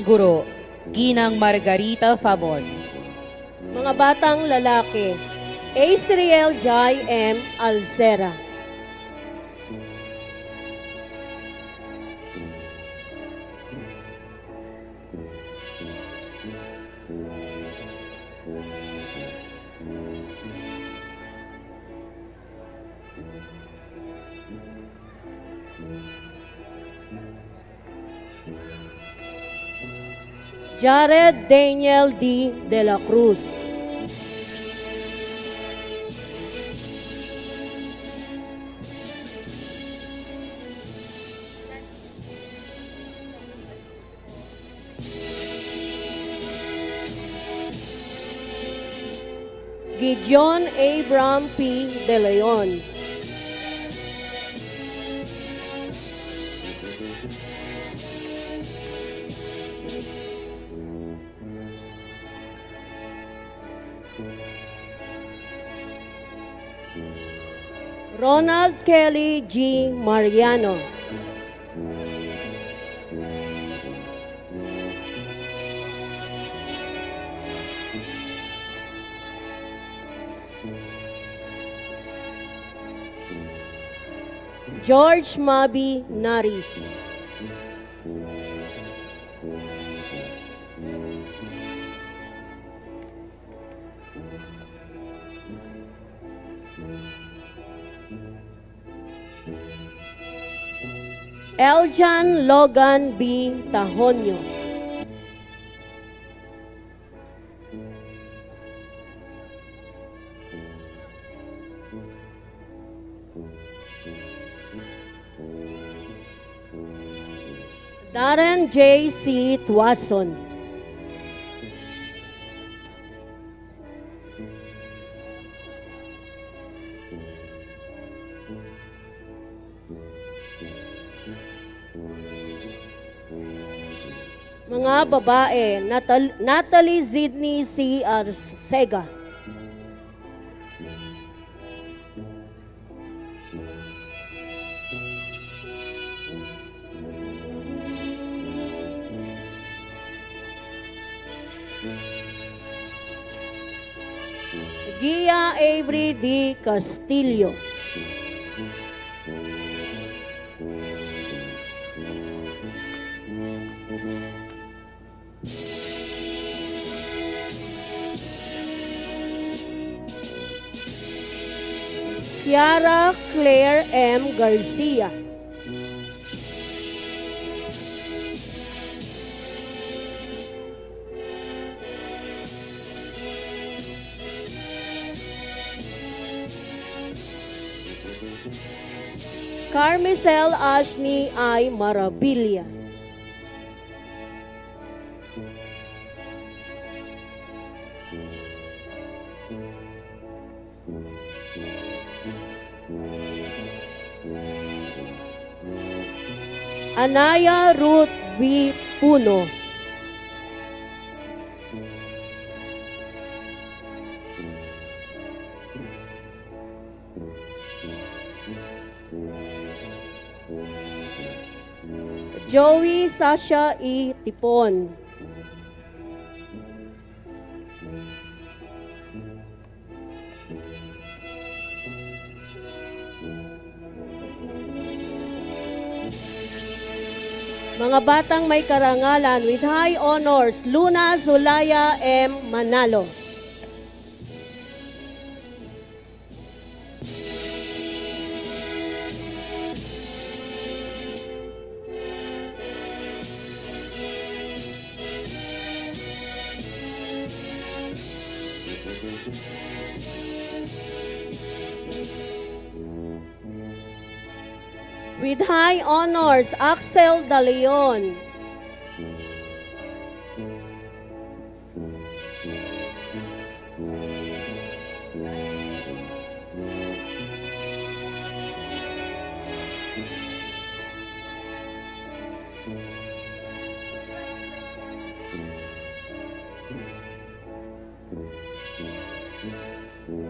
Guro, Ginang Margarita Fabon. Mga batang lalaki, Astriel Jai M. Alcera. Jared Daniel D. De la Cruz. Gideon Abram P. De Leon. Ronald Kelly G. Mariano. George Mabi Naris. Eljan Logan B. Tajonyo. Darren J. C. Tuason. Mga babae, Natalie Zidney C. Arcega. Gia Avery D. Castillo. Kiara Claire M. Garcia. Carmicel Ashley I. Marabilia. Anaya Ruth V. Puno. Joey Sasha E. Tipon. Mga batang may karangalan with high honors, Luna Zulaya M. Manalo. With high honors, Axel De Leon.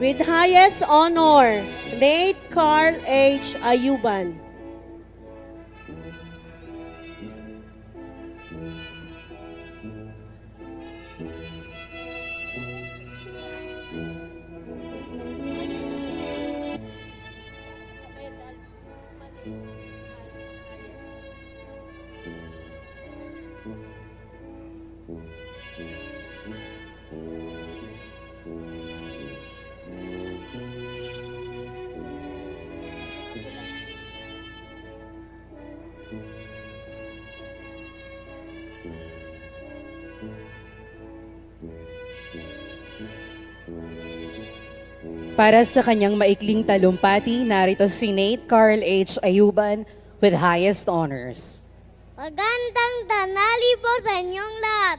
With highest honor, Nate Carl H. Ayuban. Para sa kanyang maikling talumpati, narito si Nate Carl H. Ayuban with highest honors. Magandang tanali po sa inyong lahat.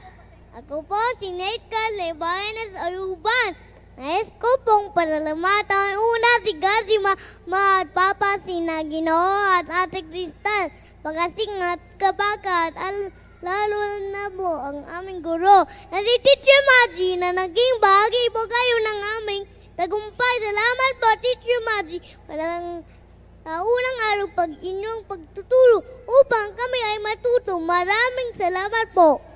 Ako po si Nate Carlebanes Ayuban. Nais ko pong pasalamatan una si God, si Mama at Papa, si na Ginoo at Ate Cristal. Pagkasingat kabagat lalo na po ang aming guro na si Teacher Maggi na naging bahagi po kayo ng aming tagumpay. Salamat po, Teacher Maggi. Walang unang araw pag inyong pagtuturo upang kami ay matuto. Maraming salamat po.